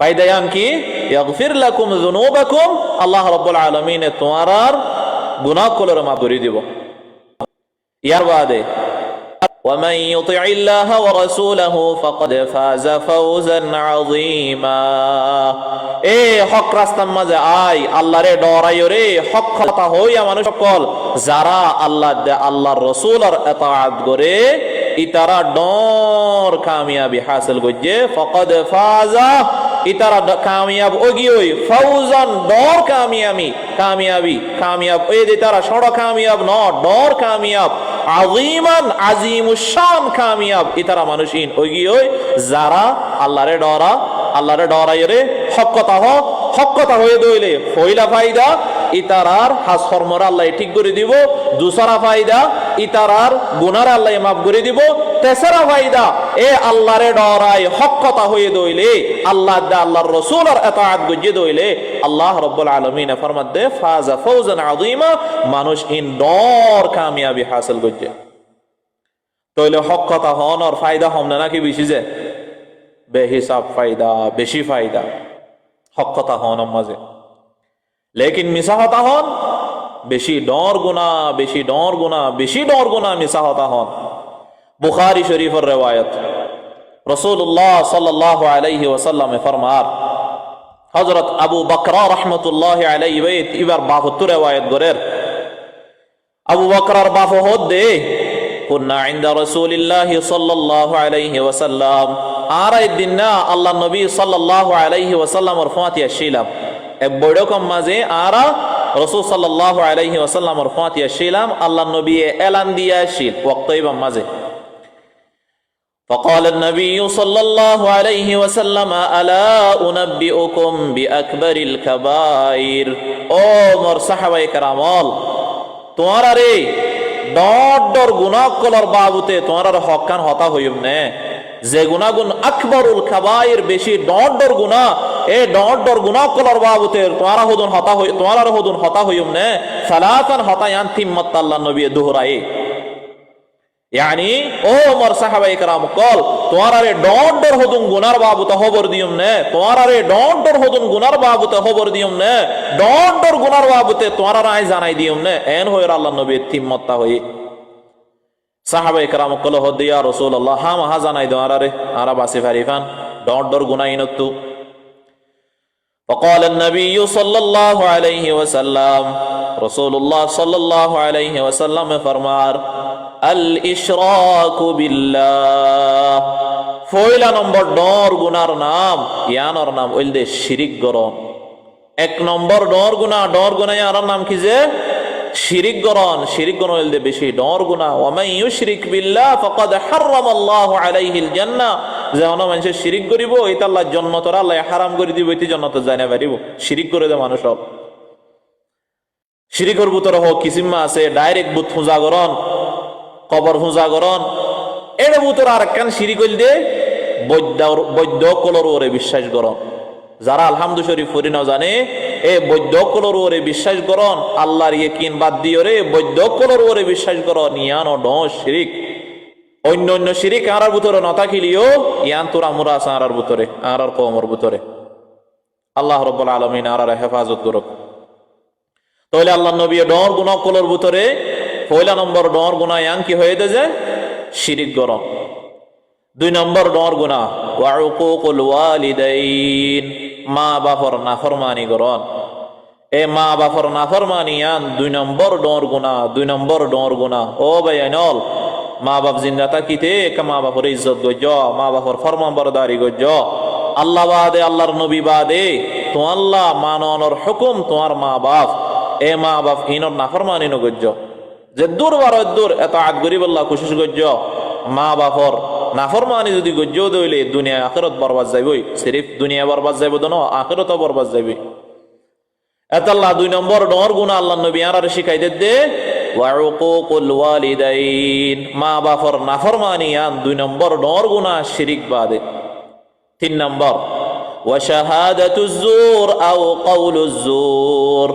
ফায়দা ইয়ান কি? ইয়াগফির লাকুম যুনুবাকুম, আল্লাহ রাব্বুল আলামিন তোমার গুনাহগুলোর মাফ করে দিব। ইয়ার বাদে ومن يطع الله ورسوله فقد فاز فوزا عظيما। এ হক রাস্তার মাঝে আয়, আল্লাহরে ডরাইও রে, হক কথা হইয়া মানুষ সকল যারা আল্লাহর রাসূলের ইতাআত করে ইতারা ডর কামিয়াবি হাসিল করছে। ফকদ ফাজা, ইতারা কামিয়াব ওগিওই, ফাউজান ডর কামিয়াব ওই যে তারা সড় কামিয়াব ন ডর কামিয়াব, আজিমান আজিমুশ শান কামিয়াব ইতারা মানুষিন ওগিওই যারা আল্লাহরে ডরাই রে, হক কথা হয়ে দইলে ফইলা ফায়দা ইতারার হাস ফরমরা আল্লাহ ঠিক করে দিব। দুসরা ফায়দা ইতারার গুনার আল্লাহ মাফ করে দিব। তেসরা ফায়দা এ আল্লাহরে ডরাই হক কথা হয়ে দইলে আল্লাহর রাসূলের ইতাআত গজে দইলে আল্লাহ রাব্বুল আলামিন ফরমাত দে ফাজা ফাওজান আযীমা, মানুষ ইন ডর কামিয়াবি হাসিল গজে। তইলে হক কথা হনর ফায়দা হমনা নাকি বেশি যে বেহিসাব ফায়দা, বেশি ফায়দা হক কথা হন মাঝে। লেকিন মিছা হতা হন বেশি ডর গুনাহ মিছা হতা হন। বুখারী শরীফের রিওয়ায়াত, রাসূলুল্লাহ সাল্লাল্লাহু আলাইহি ওয়াসাল্লাম ফরমার, হযরত আবু বকর রাহমাতুল্লাহি আলাইহি এবার 72 রিওয়ায়াত গরের। আবু বকরের বাপ হদে কুননা ইনদা রাসূলিল্লাহি সাল্লাল্লাহু আলাইহি ওয়াসাল্লাম, আর একদিন না আল্লাহ নবী সাল্লাল্লাহু আলাইহি ওয়াসাল্লামের ফাতিয়া ছিলাম এক বড় কম মাঝে, আর রাসূল সাল্লাল্লাহু আলাইহি ওয়াসাল্লামের ফাতিয়া ছিলাম আল্লাহ নবী এলান দিয়া ছিল ওয়াক্তইবা মাঝে। فقال النبي صلى الله عليه وسلم ألا أنبئكم بأكبر الكبائر। ও মোর সাহাবায়ে কেরামল, তোমারা রে ডর গুনাহ কলার বাবুতে তোমারা হকান হতা হইম না, যে গুনাগুন আকবরুল কাবায়ের বেশি ডর গুনাহ, এ ডর গুনাহ কলার বাবুতে তোমারা হদুন হতা হইম না। সালাতান হতায়ান তিম্মাত আল্লাহ নবী দোহরায়ে, ইয়ানি ও মোর সাহাবায়ে কেরাম কল তোমারা রে ডর হদুন গুনার বাবুতে খবর দিয়ম না, তোমারা রে ডর হদুন গুনার বাবুতে খবর দিয়ম না, ডর গুনার বাবুতে তোমারা আই জানাই দিয়ম না। এন হইর আল্লাহ নবী তিম্মাত্তা হই। সাহাবায়ে কেরাম কল হদ ইয়া রাসূলুল্লাহ, হা মা জানাই দাও আরে আরা বাসি ফারিফান ডর গুনাহ ইনতু। فقال النبي صلى الله عليه وسلم, রাসূলুল্লাহ সাল্লাল্লাহু আলাইহি ওয়াসাল্লাম ফরমার, আল ইশরাকু বিল্লাহ, পয়লা নম্বর ডর গুনার নাম ইয়ানর নাম ওইলদে শিরিক গরন। এক নম্বর ডর গুনাহ ইয়ার নাম কি যে শিরিক গরন হইলদে বেশি ডর গুনাহ। ওয়া মান ইউশরিক বিল্লাহ ফাকাদ হারামাল্লাহু আলাইহিল জান্নাহ, যে অন্য মানুষের শিরিক করিব এটা আল্লাহ জান্নাতর আল্লাহ হারাম করে দিব, এটি জান্নাত যাই না পারিব। শিরিক করে দে মানুষ সব শিরিকর ভিতরে হোক কিসিমা আছে, ডাইরেক্ট বুত পূজা করন, কবর পূজা করন, এর ভিতরে আর একখান শিরিক হইলদে বৈদ্য কলর ওরে বিশ্বাস করন। যারা আলহামদু শরীফ পড়ি না জানে এ বৈদ্য কলর ওরে বিশ্বাস করন, আল্লাহর ইয়াকিন বাদ দিও রে বৈদ্য কলর ওরে বিশ্বাস করন, ইয়ান ও শিরিক। অন্য শিরিক আর ভিতরে নথাকিলিও ইয়ান তোরা মুরা আছে আর ভিতরে আর কওমের ভিতরে। আল্লাহ রাব্বুল আলামিন আর হেফাজত করুক। তাহলে আল্লাহ নবী ডর গুনাহ কলর ভিতরে পয়লা নম্বর ডর গুনাহ ইয়ান কি হয়ে যে শিরিক গরম। 2 নম্বর ডর গুনাহ ওয়া উকুকুল ওয়ালিদাইন, মা বাপর নাফরমানি গরন। এ মা বাপর নাফরমানি ইয়ান 2 নম্বর ডর গুনাহ। ও ভাইয়ানল, মা বাপ জিন্দা থাকিতে মা বাপর ইজ্জত গজ্জ, মা বাপর ফরমানবরদারি গজ্জ, আল্লাহ বাদে আল্লাহর নবী বাদে তো আল্লাহ মাননের হুকুম তোমার মা বাপ, এ মা বাপ ইনর নাফরমানি ন গজ্জ, যে দূর এতাআত গরিব আল্লাহ কোশিশ গজ্জ। মা বাপর নাফরমানি যদি গজ্জ দইলে দুনিয়া আখিরাত বরবাদ যাইবই, সিরিফ দুনিয়া বরবাদ যাইব না আখিরাতও বরবাদ যাইবই। এতাল্লাহ 2 নম্বর ডর গুনাহ আল্লাহ নবী আর শিখাই দে ওয়া উকুকুল ওয়ালিদাইন, মা বাপর নাফরমানি ইয়ান 2 নম্বর ডর গুনাহ শিরিক বাদে। 3 নম্বর ওয়া শাহাদাতুজ জুর আও কাউলুজ জুর,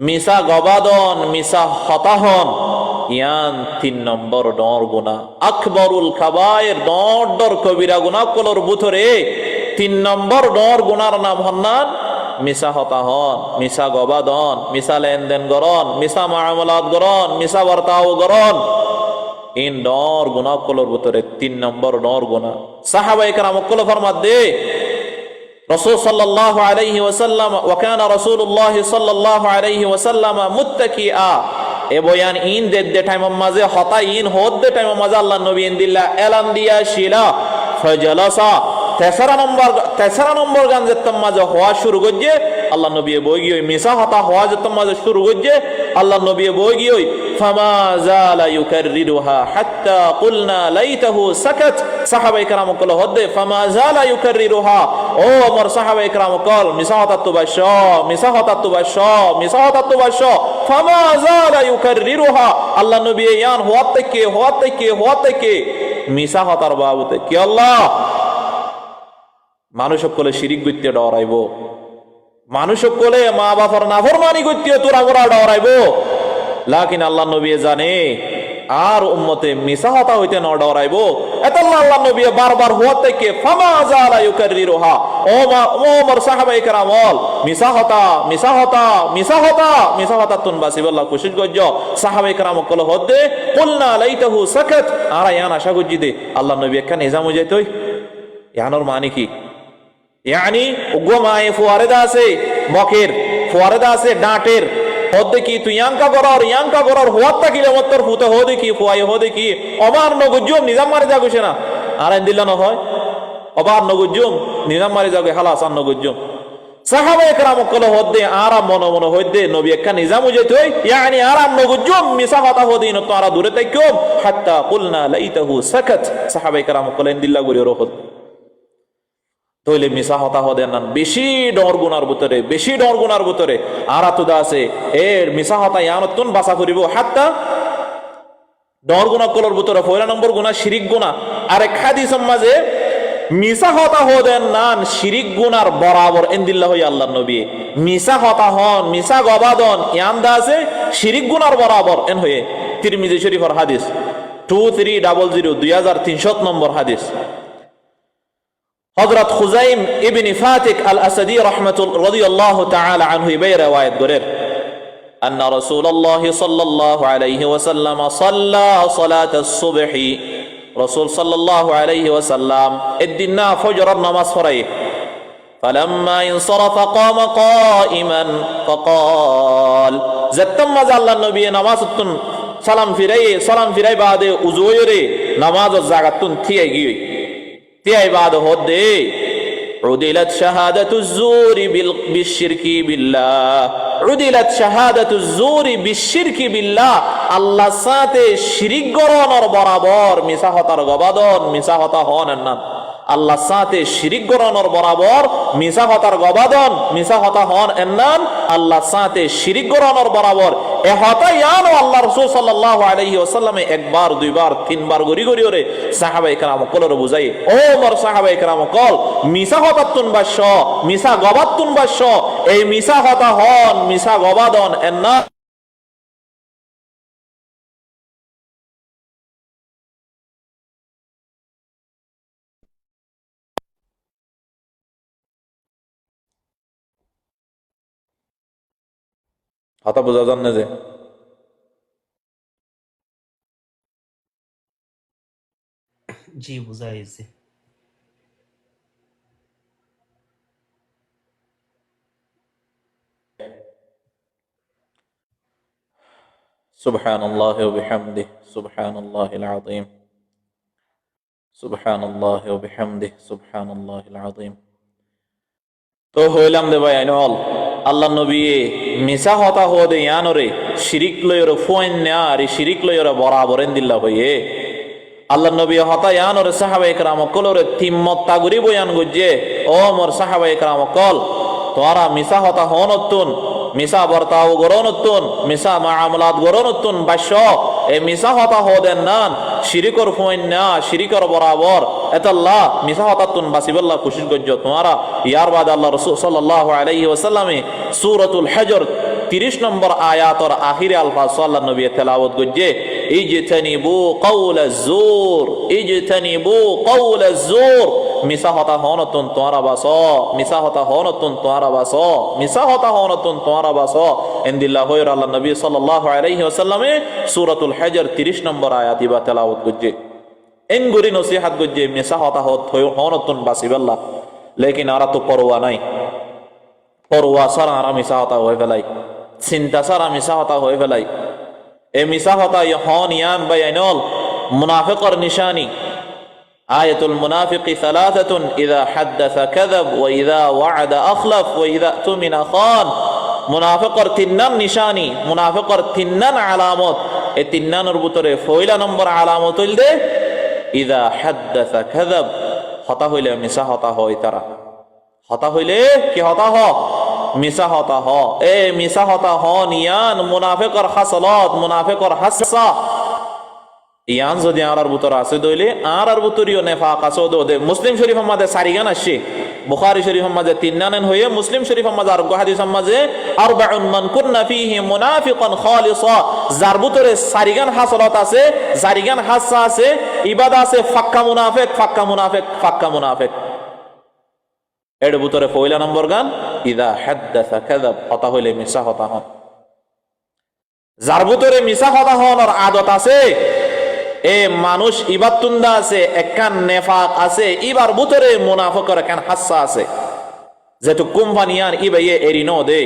মিসা গবাদন মিসা হতাহন ইয়ান 3 নম্বর ডর গুনাহ। আকবরুল কাবায়ের ডর কবিরা গুনাহ কলর ভিতরে 3 নম্বর ডর গুনার নাম হন্নান মিশা হতা হন, মিশা গবাদন, মিশা লেনদেন গরন, মিশা মামলাত গরন, মিশা বর্তাও গরন। ইন ডর গুনা কলর ভিতরে 3 নম্বর ডর গুনা। সাহাবায়ে কেরাম কল ফরমাত দে রাসূল সাল্লাল্লাহু আলাইহি ওয়াসাল্লাম ওয়া কানা রাসূলুল্লাহ সাল্লাল্লাহু আলাইহি ওয়াসাল্লাম মুত্তাকিআ। এ বয়ান ইন দে টাইম মাঝে হতা ইন হদ দে টাইম মাঝে আল্লাহ নবী ইনদিল্লাহ এলান দিয়া শিলা ফাজালাসা। তেসরা নম্বর গান যেতাম মাঝে হওয়া শুরু করছে আল্লাহ নবী বই গিয়ে মিশা হতা হওয়া যেতাম মাঝে শুরু করছে আল্লাহ নবী বই গিয়ে ফামা জালা ইউকাররিরুহা হাত্তা কুলনা লাইতাহু সাকাত। সাহাবায়ে কেরাম কল হদে ফামা জালা ইউকাররিরুহা। ও আমার সাহাবায়ে কেরাম কল মিশা হতা তো বাশ, মিশা হতা তো বাশ, মিশা হতা তো বাশ, ফামা জালা ইউকাররিরুহা। আল্লাহ নবী ইয়ান হওয়াত থেকে মিশা হতার বাবুতে কি আল্লাহ মানুষ সকলে শিরিক গইতে ডরাইব, মানুষ সকলে মা বাবার নাফরমানি গইতে তোরা গোরা ডরাইব। লাকিন আল্লাহ নবী জানে আর উম্মতে মিশা হতা হইতে ন ডরাইব। এত আল্লাহ নবী বারবার হওয়া থেকে ফামা জালা ইউকাররিরুহা। ও আমার সাহাবায়ে কেরাম মিশা হতা তুন বাসিবাল্লাহ কোশিশ গজ্জ। সাহাবায়ে কেরাম কল হদে কুলনা লাইতাহু সাকাত। আর ইয়ান আশা গজ্জি দে আল্লাহ নবী একখান নিজাম হয়ে যাইতই। ইয়ানোর মানে কি? ইয়ানি উগ্রমায়ে ফুয়ারেদা আছে মকের, ফুয়ারেদা আছে ডাঁটের। হদে কি তুই ইয়াঙ্কা গরর হওয়াত থাকিলে মত্তর ফুতে হদে কি ফুয়াই হদে কি অবার নগুজুম নিজাম মারে যাগুছে না। আর দিল্লা নহয় অবার নগুজুম নিজাম মারে যাগে হালাস আর নগুজুম। সাহাবায়ে কেরাম কল হদে আরাম মনে হইদে নবী একটা নিজাম হইতে হই ইয়ানি আরাম নগুজুম মিশা কথা হদিন তো আর দূরে তাইকো হাত্তা কুলনা লাইতাহু সাকাত। সাহাবায়ে কেরাম কল দিল্লা গরি রহত তইলে মিশা হতা হদেন না বেশি ডর গুনার ভিতরে আর আতুদা আছে এর মিশা হতা ইয়ানতুন বাসা করিব হাত্তা ডর গুনা কলর ভিতরে 4 নম্বর গুনাহ শিরিক গুনাহ। আর এক হাদিস মাঝে মিশা হতা হদেন নান শিরিক গুনার বরাবর ইনদিল্লাহ হই আল্লাহর নবী মিশা হতা হন মিশা গবাদন ইয়ান্দা আছে শিরিক গুনার বরাবর এন হয়ে তিরমিজি শরীফের হাদিস 2300 2300 নম্বর হাদিস। হযরত খুজাইম ইবনে ফাতিক আল আসাদি রাদিয়াল্লাহু তাআলা আনহু এই riwayat করেন أن رسول الله صلى الله عليه وسلم صلى صلاة الصبح رسول صلى الله عليه وسلم الدنا فجر النماز فرأي فلما انصرف قام قائما فقال زتم زال النبي نماز سلام فيري بعد وزويري نماز الزاغتون تيجي بعد هدي عدلت شهادة الزور بالشرك بالله عدلت شهادة الزور بالشرك بالله الله ساته شريك গরানোর বরাবর মিছা হতার গবাদন মিছা হতা হন না আল্লাহ সাথে শিরিক গরানোর বরাবর মিছা হতার গবাদন মিছা হতা হন এন্নান আল্লাহ সাথে শিরিক গরানোর বরাবর এ হতা ইয়ানো আল্লাহ রাসূল সাল্লাল্লাহু আলাইহি ওয়াসাল্লামে একবার দুইবার তিনবার গরি ওরে সাহাবায়ে কেরাম কলর বুঝাই ও মোর সাহাবায়ে কেরাম কল মিছা হতাতুন বাশ মিছা গবাতুন বাশ এই মিছা হতা হন মিছা গবাদন এন্নান হতা বোঝা যান না যে জি বুঝাইছে সুবহানাল্লাহি ওয়া বিহামদিহি সুবহানাল্লাহিল আযীম সুবহানাল্লাহি ওয়া বিহামদিহি সুবহানাল্লাহিল আযীম। তো হইলাম দে ভাই আইনল আল্লাহ নবী মিছা হতা হদে ইয়ানরে শিরিক লয়র ফোন না আর শিরিক লয়র বরাবরেন দিল্লা হইয়ে আল্লাহ নবী হতা ইয়ানরে সাহাবায়ে কেরাম কলরে তিম্মত তাগুরি বয়ান গজ্জে ও মোর সাহাবায়ে কেরাম কল তোরা মিছা হতা হনতুন মিছা বর্তাও গরনতুন মিছা মামলাত গরনতুন বাশ এ মিছা হতা হদেন নান শিরিকর ফোন না শিরিকর বরাবর এতাল্লাহ মিছা হতাতুন বাসিবাল্লাহ কোশিশ গজ্জ তোমরা ইয়ার বাদ আল্লাহ রাসূল সাল্লাল্লাহু আলাইহি ওয়াসাল্লামে সূরাতুল হজর 30 নম্বর আয়াতর আখিরে আলফাজ সাল্লাল্লাহু নবী তেলাওয়াত গজ্জে ইজতানিবু কাওলাজ জুর ইজতানিবু কাওলাজ জুর মিসা হতা হনতুন তোয়ারা বাস, মিসা হতা হনতুন তোয়ারা বাস, মিসা হতা হনতুন তোয়ারা বাস। ইনদিল্লাহ হইর আল্লাহ নবী সাল্লাল্লাহু আলাইহি ওয়াসাল্লামে সূরাতুল হজর 30 নম্বর আয়াত ইবা তেলাওয়াত করছে। এনগুরি নসিহাত করছে মিসা হতা হনতুন বাসিবাল্লাহ। লেকিন আরা তো পরোয়া নাই, পরোয়া সারা আরা মিসা হতা হয়ে ফেলাই, চিন্তা সারা মিসা হতা হয়ে ফেলাই। এ মিসা হতা হন ইয়ান বাইনল মুনাফিকর নিশানি। আয়াতুল মুনাফিকি সালাসাতুন ইযা হাদাসা কাযাব ওয়া ইযা ওয়া'আদা আখলাফ ওয়া ইযা তুমিনা খান। মুনাফিকর তিননান নিশানি, মুনাফিকর তিননান আলামত। এই তিননানের ভিতরে পয়লা নম্বর আলামত হইল ইযা হাদাসা কাযাব, হতা হইলে মিসা হতা হয় তারা। হতা হইলে কি হতা হ? মিসা হতা হ। এ মিসা হতা হ নিয়ান মুনাফিকর হাসলত, মুনাফিকর হাসসা ইয়ান যদি আর ভিতর আছে দইলে আর ভিতরিও নেফাক আছে দে। মুসলিম শরীফ মাঝে সারিগান আসছে, বুখারী শরীফ মাঝে তিননান হয়ে মুসলিম শরীফ মাঝে আর হাদিস মাঝে আরবাউন মান কুননা ফীহি মুনাফিকান খালিসা, যার ভিতরে সারিগান হাসলত আছে, সারিগান হাসসা আছে, ইবাদত আছে, ফাক্কা মুনাফিক, ফাক্কা মুনাফিক, ফাক্কা মুনাফিক। এর ভিতরে পয়লা নম্বর গান ইযা হাদাসা কাযাব, হতা হইলে মিসা হতা হন। যার ভিতরে মিসা হতা হওয়ার আদত আছে, এ মানুষ ইবাতুন্দা আছে, একখান নেফাক আছে, ইবার ভিতরে মুনাফিকের একখান হাসসা আছে। যেহেতু কোম্পানিয়ান ইবাইয়ে এরিনো দে,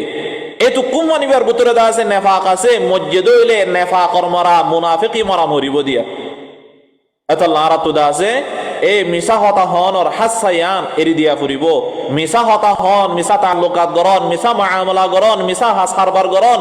এতু কোম্পানিবার ভিতরে দা আছে নেফাক আছে, মসজিদ হইলে নেফাকর মরা মুনাফিকি মরা মরিব দিয়া। এত লারা তুদা আছে এ মিসা হতা হন আর হাসায়ান এরি দিয়া ফুরিব। মিসা হতা হন, মিসা তাল্লুকাত গরন, মিসা মুআমালা গরন, মিসা হাস কারবার গরন,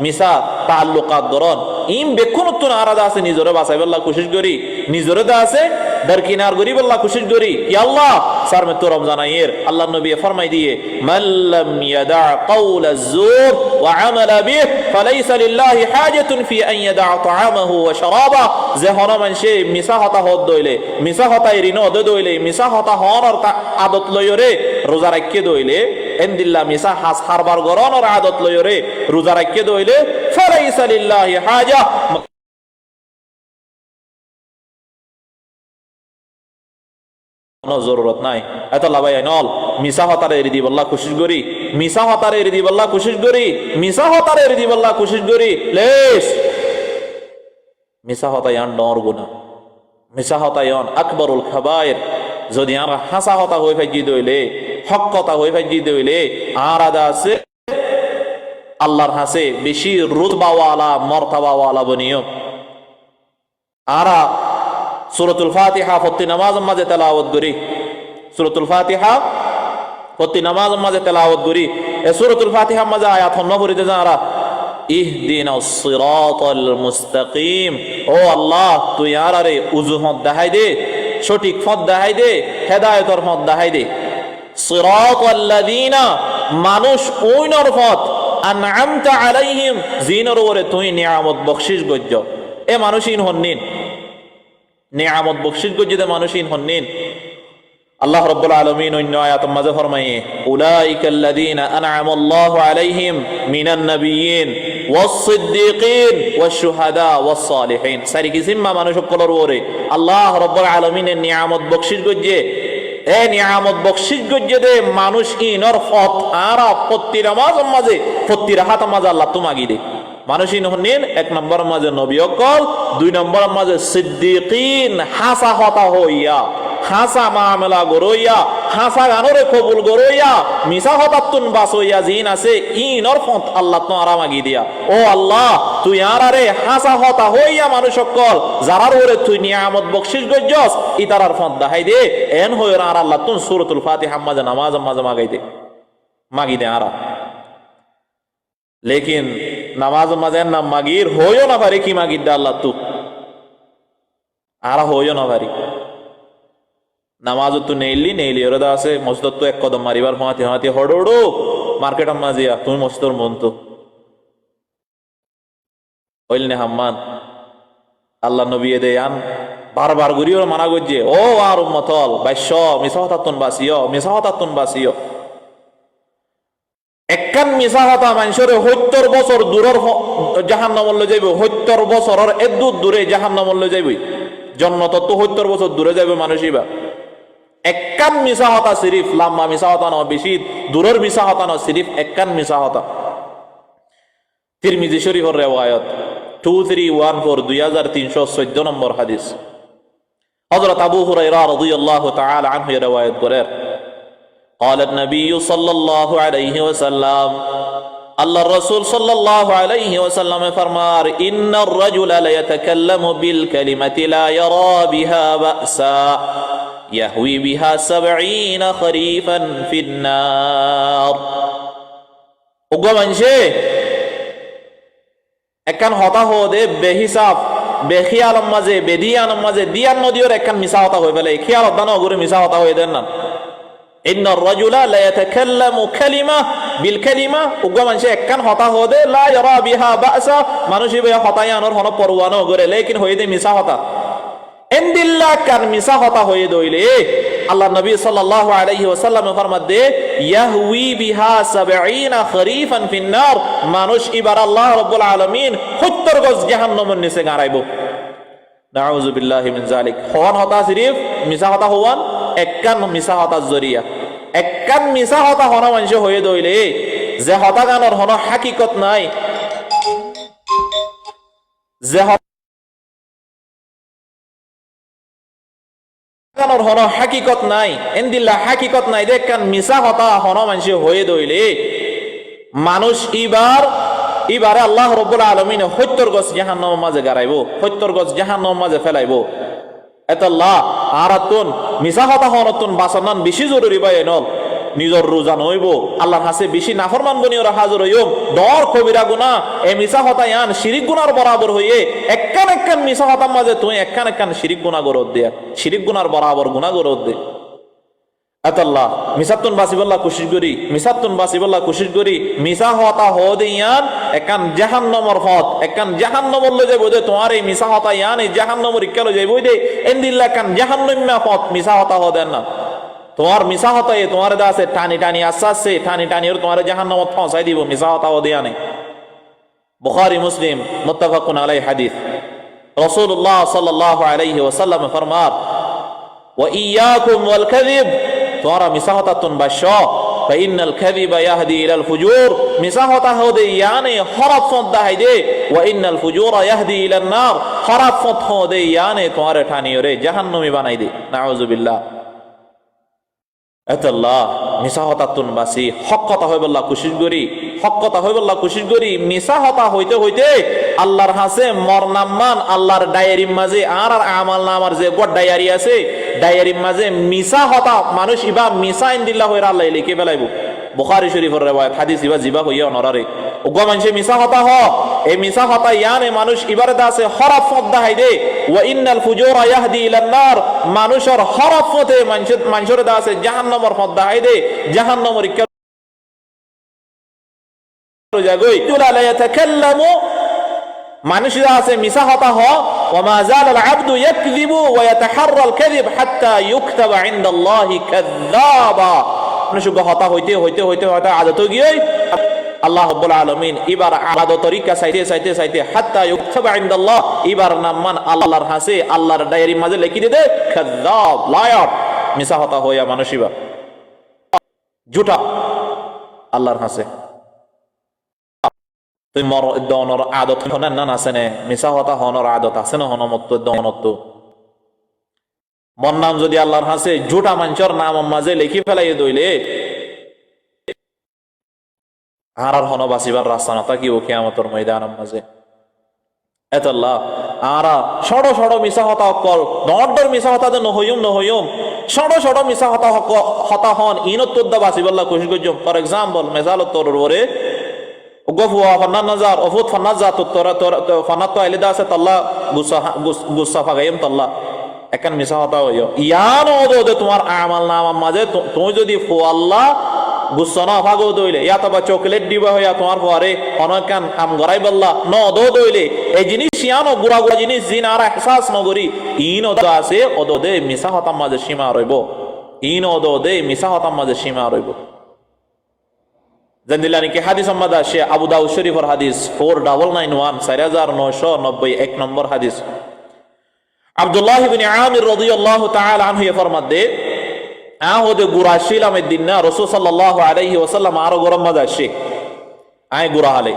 মিসা তাল্লুকাত গরন। ইম বেকুনতুন আরাদা আছে নিজরে বাঁচাইবাল্লাহ কোশিশ করি, নিজরে দা আছে দরকিনার গরিবাল্লাহ কোশিশ করি। ইয়া আল্লাহ সার মে তো রমজান আয়ের আল্লাহ নবী ফরমাই দিয়ে মাল্লাম ইয়াদা কাওলা যুর ওয়া আমালা বিহি ফালাইসা লিল্লাহি হাজাতুন ফি আন ইয়াদা তাআমাহু ওয়া শারাবা। যে হন মানুষে মিসা হতা হদ দইলে, মিসা হতা এরিনো দে দইলে, মিসা হতা হনর আদত লয়রে রোজা রাখিয়ে দইলে, এনদিল্লাহ মিসা হাস হারবার গরনর আদত লয়রে রোজা রাখিয়ে দইলে ফালাইসা লিল্লাহি হাজা, জরুরত নাই। এত লাভাই নল মিসা হতারে এরি দিবল্লাহ কোশিশ করি, মিসা হতারে এরি দিবল্লাহ কোশিশ করি, মিসা হতারে এরি দিবল্লাহ কোশিশ করি। লেস মিসা হতায়ান ডর গুনাহ, মিসা হতায়ান আকবরুল খাবায়ের। যদি আমরা হাসা হতা হয়ে ফাইজি দইলে, হক কথা হয়ে ফাইজি দইলে, আর আদা আছে আল্লাহর হাসে বেশি রুতবাওয়ালা মর্তাবাওয়ালা বনিও। আরা সূরাতুল ফাতিহা প্রতি নামাজ মাঝে তেলাওয়াত করি, সূরাতুল ফাতিহা প্রতি নামাজ মাঝে তেলাওয়াত করি। এই সূরাতুল ফাতিহা মাঝে আয়াত হন পড়িতে যারা ইহদিনাস সিরাতাল মুস্তাকিম, ও আল্লাহ তুই আরে উজুহত দেখাই দে, সঠিক পথ দেখাই দে, হেদায়েতের পথ দেখাই দে। সিরাতাল্লাযিনা মানুষ ওইনর পথ আনআমতা আলাইহিম জিনর ওরে তুই নিয়ামত বখশিশ গজ্জ। এ মানুষইন হন্নিন নিয়ামত বখশিশ গজ্জে মানুষইন হন্নিন। আল্লাহ রাব্বুল আলামিন অন্য আয়াতের মাঝে ফরমায়ে উলাইকাল্লাযিনা আনআমাল্লাহু আলাইহিম মিনান নাবিয়্যিন ওয়াস সিদ্দীকিন ওয়াশ শুহাদা ওয়াস সালিহিন। সারি কিসিমা মানুষ সকলের ওরে আল্লাহ রাব্বুল আলামিনের নিয়ামত বখশিশ গজ্জে। এ নিয়ামত বখশিশ গজ্জে দে মানুষ ইনর ফত আর প্রতি নামাজের মাঝে প্রতি রাহাতের মাঝে আল্লাহ তো মাগি দে। মানুষ ইন হন্নিন এক নম্বর মাঝে নবী অকল, দুই নম্বর মাঝে সিদ্দীকিন হাসা হতা হইয়া, হাসা মামলা গরইয়া, হাসা গানরে কবুল গরইয়া, মিসা হতাতুন বাসইয়া জিন আছে ইনর ফত আল্লাহ তো আরাম আগি দিয়া। ও আল্লাহ তুই আরে হাসা হতা হইয়া মানুষ সকল যারার ওরে তুই নিয়ামত বখশিশ গজ্জস ইতারার ফত দেখাই দে। এন হই আর আল্লাহ তুন সূরাতুল ফাতিহা মাঝে নামাজ মাঝে মাগাই দে, মাগি দে আরা। লেকিন নামাজ মাঝে না মাগির হইও না পারি কি মাগির দে আল্লাহ তু আরা হইও না পারি। নামাজ তো নেইলি ওরা দা আছে মসজিদ তো এক কদম মারিবার হাতি হাতি হড়ো মার্কেট মাঝিয়া তুমি মসজিদর মন তো হইল নে হাম্মান আল্লাহ নবী দে আন বারবার ঘুরিও মানা গজ্জে ও আর উম্মতল বাইশ মিসা হতাতুন বাসিও, মিসা হতাতুন বাসিও। একখান মিসা হতা মানুষের ৭০ বছর দূরের জাহান্নামে যাইব, ৭০ বছরের এদূর দূরে জাহান্নামে যাইব। জন্নত তো ৭০ বছর দূরে যাইবে মানুষই বা একখান মিশা হতা সিরিফ লাম্বা মিশা হতা নয়, বেশি দূরের মিশা হতা নয়, সিরিফ একখান মিশা হতা। তিরমিজি শরীফের রিওয়ায়াত 2314 2314 নম্বর হাদিস। হযরত আবু হুরায়রা রাদিয়াল্লাহু তাআলা আনহু রিওয়ায়াত করেন, قال النبي صلى الله عليه وسلم, আল্লাহ রাসূল সাল্লাল্লাহু আলাইহি ওয়াসাল্লাম ফরমার, ইন্নার রাজুলা লা ইয়াতাকাল্লামু বিল কালিমাতি লা ইয়ারা বিহা বাসা ইয়াহউই বিহা 70 খরিফান ফিন নার। ওগো মানছে একখান হতা হদে বেহিসাব বেখিয়ালম মাঝে বেদিয়ানম মাঝে দিয়ান নদীর একখান মিশা হতা হয়ে ফেলে, খেয়াল দানো ওগুলো মিশা হতা হয়ে দেন না। ইন্নার রাজুলা লা ইয়াতাকাল্লামু কালিমা বিল কালিমা, ওগো মানছে একখান হতা হদে লা ইয়ারা বিহা বাসা, মানুষ বে হতায়ানোর হন পরওয়ানো করে, লেকিন হয়ে দে মিশা হতা এন্দিল্লাহ কান মিশা হতা হয়ে দইলে আল্লাহ নবী সাল্লাল্লাহু আলাইহি ওয়াসাল্লাম ফরমাতে ইয়াহউই বিহা 70 খরিফান ফিন নার, মানুষ ইবার আল্লাহ রাব্বুল আলামিন 70 গজ জাহান্নামের নিচে গাড়াইবো। নাউযু বিল্লাহি মিন যালিক। হওয়ান হতা সিরিফ মিশা হতা হওয়ান একখান মিশা হতার জরিয়া, একখান মিশা হতা হন মানুষ হয়ে দইলে যে হতা গানোর হন হাকিকত নাই, যে হন হাকিকত নাই, এন্দিল্লা হাকিকত নাই, দেখেন মিশা হতা হন মানুষ হয়ে দইলে মানুষ ইবারে আল্লাহ রাব্বুল আলামিন 70 গজ জাহান্নামের মাঝে গাড়াইব, 70 গজ জাহান্নামের মাঝে ফেলাইব। এতাল্লাহ আরাতুন মিশা হতা হনতুন বাঁচানান বেশি জরুরি ভাই নল, নিজের রোজা নইব, আল্লাহর কাছে বেশি নাফরমান বনিয়রা হাজির হইম, দর কবিরা গুনাহ এ মিশা হতা ইয়ান শিরিক গুনার বরাবর হইয়ে একখান একখান মিশা হতার মাঝে তুই একখান একখান শিরিক গুনাহ গরদ দে, শিরিক গুনার বরাবর গুনাহ গরদ দে। এতাল্লাহ মিসাতুন বাসিবাল্লাহ কোশিশ করি, মিসাতুন বাসিবাল্লাহ কোশিশ করি, মিশা হতা হদে ইয়ান একখান জাহান্নামের হদ, একখান জাহান্নামের লয়ে যাইব দে, তোমার এই মিশা হতা ইয়ান এই জাহান্নামের ইক্কালে যাইব দে, এন্দিল্লাহ কান জাহান্নামা হদ মিশা হতা হদেন না। তোমার মিশা হতা এ তোমার দা আছে টানি টানি আসাসে টানি টানি ওর তোমার জাহান্নামত পৌঁছাই দিব, মিশা হতা হদে আনে। বুখারী মুসলিম মুত্তাফাকুন আলাইহি হাদিস। রাসূলুল্লাহ সাল্লাল্লাহু আলাইহি ওয়াসাল্লাম ফরমার, ওয়া ইয়াকুম ওয়াল কাযিব, তোমরা মিশা হতা তুন বাশো, ফাইনাল কাযিবা ইয়াহদি ইলাল ফুজুর, মিশা হতা হদে ইয়ানে খরাব পথ দেখাই দে, ওয়া ইন্নাল ফুজুরা ইয়াহদি ইলান নার, খরাব পথ হদে ইয়ানে তোমার ঠানিয়রে জাহান্নামী বানাই দে। নাউযু বিল্লাহ। এতাল্লাহ মিশা হতা তুন বাসি হক কথা হই বল্লা কোশিশ করি, হক কথা হই বল্লা কোশিশ করি, মিশা হতা হইতে হইতে আল্লাহর হাসে মরনাম্মান আল্লাহর ডায়েরির মাঝে আর আমাল নামার যে গড ডায়েরি আছে, ডায়েরির মাঝে মিশা হতা মানুষ ইবা মিশা ইনদিল্লাহ হইরা আল্লাহ লিখে ফেলাইব। বুখারী শরীফের রিওয়ায়াত হাদিস ইবা জিবা হইয়া অনরারে ওগো মানুষে মিশা হতা হ, এই মিশা হতা ইয়ানে মানুষ ইবারত আছে খরাব পথ দেখাই দে, ওয়া ইন্নাল ফুজুরা ইয়াহদি ইলান নার, মানুষের খরাব পথে মানুষের দা আছে জাহান্নামের পথ দেখাই দে, জাহান্নামের জাগই তুলা লা ইয়াতাকাল্লামু, মানুষ দা আছে মিশা হতা হ, ওয়া মা যালা আল আবদু ইয়াকযিবু ওয়া ইয়াতাহাররা আল কাযিব হাত্তা ইউকতাবা ইনদাল্লাহি কাযযাবা। মানুষ হতা হইতে হইতে হইতে হইতে আদত গিয়ে আল্লাহ রাব্বুল আলামিন এবার আলাদা তরিকা চাইতে চাইতে চাইতে হাত্তা ইউকতাবা ইনদাল্লাহ, এবার নামমান আল্লাহর হাসে আল্লাহর ডায়েরির মাঝে লিখে দিতে কাযযাব, লায়ার, মিশা হতা হইয়া মানুষ ইবা জুটা আল্লাহর হাসে। তুই মর দনর আদত হন না আছে নে, মিশা হতা হনর আদত আছে না হনমত্ত দনত্ব। মন নাম যদি আল্লাহর হাসে জুটা মানুষের নাম মাঝে লিখি ফেলাই দইলে আর হন বাসিবার রাস্তা না থাকিব কিয়ামতের ময়দানের মাঝে। এতাল্লাহ আরা সড়ো সড়ো মিশা হতা কল দর মিশা হতা যে নহইম নহইম সড়ো সড়ো মিশা হতা হন ইনত্তর বাসিবাল্লাহ কোশিশ করজম। ফর এক্সাম্পল মেজাল তোর ওরে গফুয়া ফান্নান নাজার অফুত ফান্নাজ জাত তোর ফান্নাত তো আইলে দা আছে তাল্লা গুসা ফাগাইম তাল্লা একখান মিশা হতা হইও ইয়ান ওদে তোমার আমাল নামার মাঝে তুমি যদি ফো আল্লাহ গুসনা ফাগো দইলে ইয়া তবা চকলেট দিবা হইয়া তোমার পরে অনেকান কাম গরাই বললা ন দো দইলে এই জিনিস ইয়ানো গুড়া গুড়া জিনিস জিন আর এহসাস নগরি ইন ওদ আছে ওদে মিশা হতার মাঝে সীমা রইব, ইন ওদে মিশা হতার মাঝে সীমা রইব। জানদিলানি কি হাদিস সম্মাদ আসে আবু দাউদ শরীফের হাদিস 4991 4991 নম্বর হাদিস। আব্দুল্লাহ ইবনে আমির রাদিয়াল্লাহু তাআলা আনহু ফরমাতে হতে গুড়া শিলাম দিন না রসুল সাল্লাল্লাহু আলাইহি ওয়াসাল্লাম আরো গরম মজা আসে আয় গুড়া হালে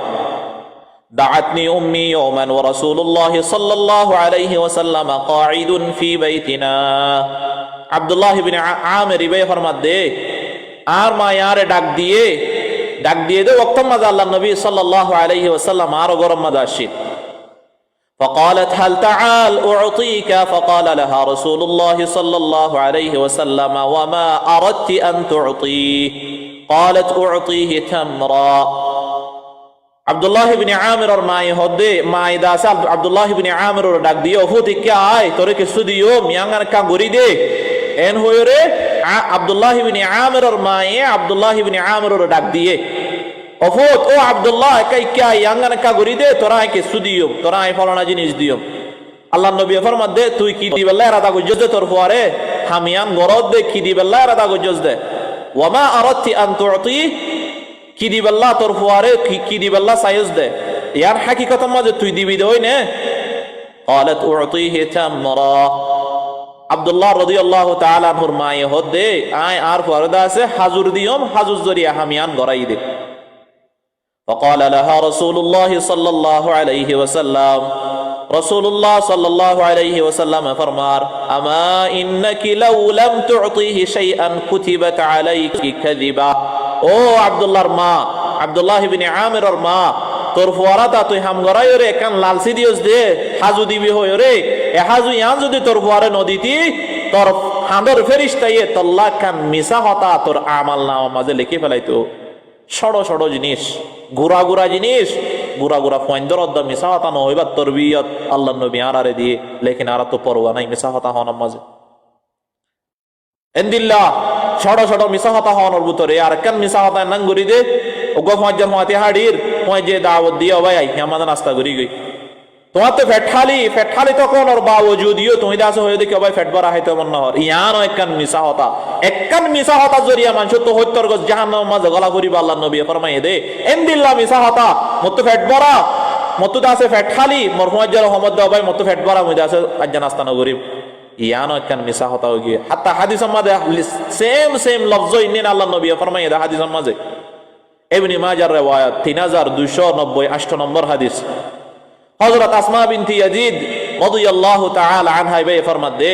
دعتني أمي يوما ورسول الله صلى الله عليه وسلم قاعد في بيتنا عبد الله بن عامر ইবে ফরমাত দে আর মা ইয়ারে ডাক দিয়ে দে ওয়াক্ত মজা আল্লাহ নবী সাল্লাল্লাহু আলাইহি ওয়াসাল্লাম আরো গরম মজা আসে فقالت هل تعال أعطيك فقال لها رسول الله صلى الله عليه وسلم وما أردت أن تعطيه قالت أعطيه تمرا আব্দুল্লাহ ইবনে আমিরের মায়ে হদে মায়ে দাস আব্দুল্লাহ ইবনে আমিরের ডাক দিও হুতি কে আয় তোরে কিছু দিও মিয়াঙ্গান কা গরি দে এন হয়রে আব্দুল্লাহ ইবনে আমিরের মায়ে আব্দুল্লাহ ইবনে আমিরের ডাক দিয়ে অফুত ও আব্দুল্লাহ কাই কে ইয়াঙ্গান কা গরি দে তোরা কিছু দিও তোরা আই ফলানা জিনিস দিও আল্লাহ নবী ফরমাত দে তুই কি দিবেল্লা রাদা গজ্জস দে তোর ফুয়ারে হামিয়ান গরদ দে কি দিবেল্লা রাদা গজ্জস দে ওয়ামা আরাদতি আন তুতি কি দিবেল্লা তোর ফুয়ারে কি দিবেল্লা সাইজ দে ইয়ার হাকিকত মাঝে তুই দিবি দই নে قالت اعطيه تمرا আব্দুল্লাহ রাদিয়াল্লাহু তাআলা আনহুর মায়ে হদে আয় আর ফুয়ারদা আছে হাজুর দিয়ম হাজুর জরিয়া হামিয়ান গরাই দে فقال لها رسول الله صلى الله عليه وسلم رسول الله صلى الله عليه وسلم فرمار اما انك لو لم تعطيه شيئا كتبت عليك كذبا ও আব্দুল্লাহর মা আব্দুল্লাহ ইবনে আমিরের মা তোর ফুয়ারাটা তুই হাম গরাই রে কান লালসি দিওস দে হাজু দিবি হই রে এ হাজু ইয়ান যদি তোর ফুয়ারে নদীতি তোর হাঁদর ফেরেশতায়ে তল্লা কান মিসা হতা তোর আমাল নামা মাঝে লিখে ফেলাইতো ষড় জিনিস গুড়া জিনিস গুড়া ফয়েন্দর অদ্দ মিসা হতা নহইবা তরবিয়ত আল্লাহ নবী আরারে দিয়ে লেকিন আর তো পরোয়া নাই মিসা হতা হওয়ার মাঝে এন্দিল্লাহ ষড় মিসা হতা হওয়ার ভিতরে আর কান মিসা হতা নাং গরি দে ওগো ফয়জন হতে হাড়ির ফয় যে দাওয়াত দিও ভাই আমাদের নাস্তা করি গই তোমার তো ফেটখালি তখন ওর বাওজুদিও তুমি দাস হয়ে দেখো ভাই ফেট ভরা হইতে মন না হর ইয়ান একখান মিসা হতা জরিয়া মানুষ তো হত্যর গজ জাহান্নাম মাঝে গলা করিবা আল্লাহ নবী ফরমাই দে এন্দিল্লাহ মিসা হতা মত ফেট ভরা মত দাসে ফেটখালি মোর ফয়জন রহমত দাও ভাই মত ফেট ভরা মুই দাসে আজ নাস্তা না করিব ইয়ানো একখান মিসা হতা হয়ে গিয়ে হাত্তা হাদিস মাঝে সেম লফজ ইন্নিন আল্লাহ নবী ফরমাই দে হাদিস মাঝে ইবনে মাজার riwayat 3290 নম্বর হাদিস হযরত আসমা বিনতি ইয়াজিদ রাদিয়াল্লাহু তাআলা আনহা বে ফরমাত দে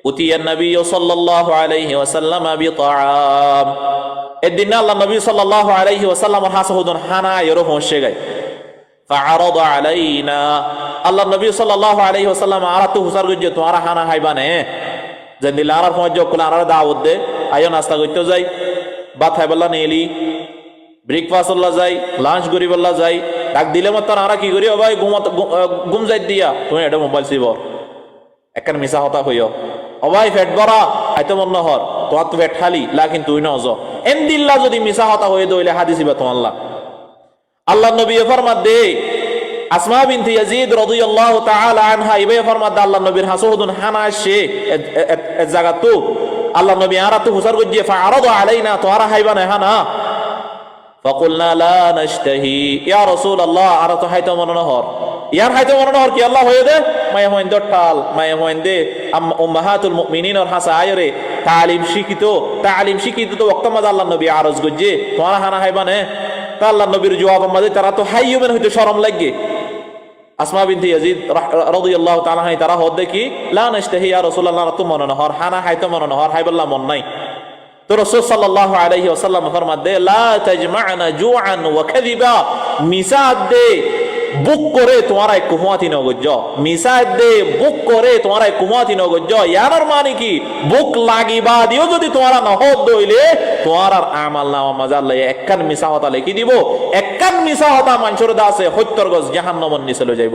উতিয়া নবী সাল্লাল্লাহু আলাইহি ওয়াসাল্লাম বিতাআম এদিন আল্লাহ নবী সাল্লাল্লাহু আলাইহি ওয়াসাল্লাম হাসহুদন হানা ইরো হোসে গায় فعرض علينا আল্লাহ নবী সাল্লাল্লাহু আলাইহি ওয়াসাল্লাম আরাতু হুসার গজ্জে তোরা হানা হাইবানে জেন্দিল আরার ফজজ কোলা আরার দাওয়াত দে আয়ো নাস্তা করতে যাই ভাত খাইবলা নেলি ব্রেকফাস্ট হল্লা যাই লাঞ্চ করি বললা যাই ডাক দিলে মত আর কি করি ভাই ঘুম যাই দিয়া তুমি এটা মোবাইল চিবর একখান মিশা হতা হইও অবাই ফেট ভরা আইতো মন নহর তোমার তো ফেট খালি লাকিন তুই নজ এন্দিল্লা যদি মিশা হতা হয়ে দইলে হাদিসিবা তোমাল্লা আল্লাহ নবী ফরমাত দে আসমা বিনতি ইয়াজিদ রাদিয়াল্লাহু তাআলা আনহা ইবে ফরমাত দে আল্লাহ নবীর হাসুদুন হানা সে এক জায়গা তো আল্লাহ নবী আরাতু হুসার গজ্জে ফাআরাদু আলাইনা তোরা হাইবানা হানা فقلنا لا نشتهي يا رسول الله আরাতু হাইতো মন নহর ইয়ার হাইতো মন নহর কি আল্লাহ হয়ে দে মায়া হইন দটাল মায়া হইন দে উম্মাহাতুল মুমিনিন আর হাসা আয়রে তালিম শিখিত তো ওয়াক্ত মাদ আল্লাহ নবী আরজ গজ্জে তোরা হানা হাইবানে তা আল্লাহ নবীর জবাব মাঝে তারা তো হাইয়ুমেন হইতে শরম লাগে আসমা বিনতি ইয়াজিদ রাদিয়াল্লাহু তাআলা হাই তারা হদ দেখি লা নাশতাহি ইয়া রাসূলুল্লাহ তো মন নহর হানা হাইতো মন নহর হাইবাল্লাহ মন নাই তো রাসূল সাল্লাল্লাহু আলাইহি ওয়াসাল্লাম ফরমাত দে লা তাজমা'না জুআন ওয়া কাযিবা মিসাদ দে বুক করে তোমার এক কুমাতি নগজ্জ মিসাদ দে বুক করে তোমার এক কুমাতি নগজ্জ ইয়ার মানে কি বুক লাগিবা দিও যদি তোমারা নহদ দইলে তোমার আর আমাল নামা মাজাল্লাহ একখান মিসা হতা লিখি দিব একখান মিসা হতা মানুষের দাসে হত্যর গজ জাহান্নামের নিচে লয়ে যাইব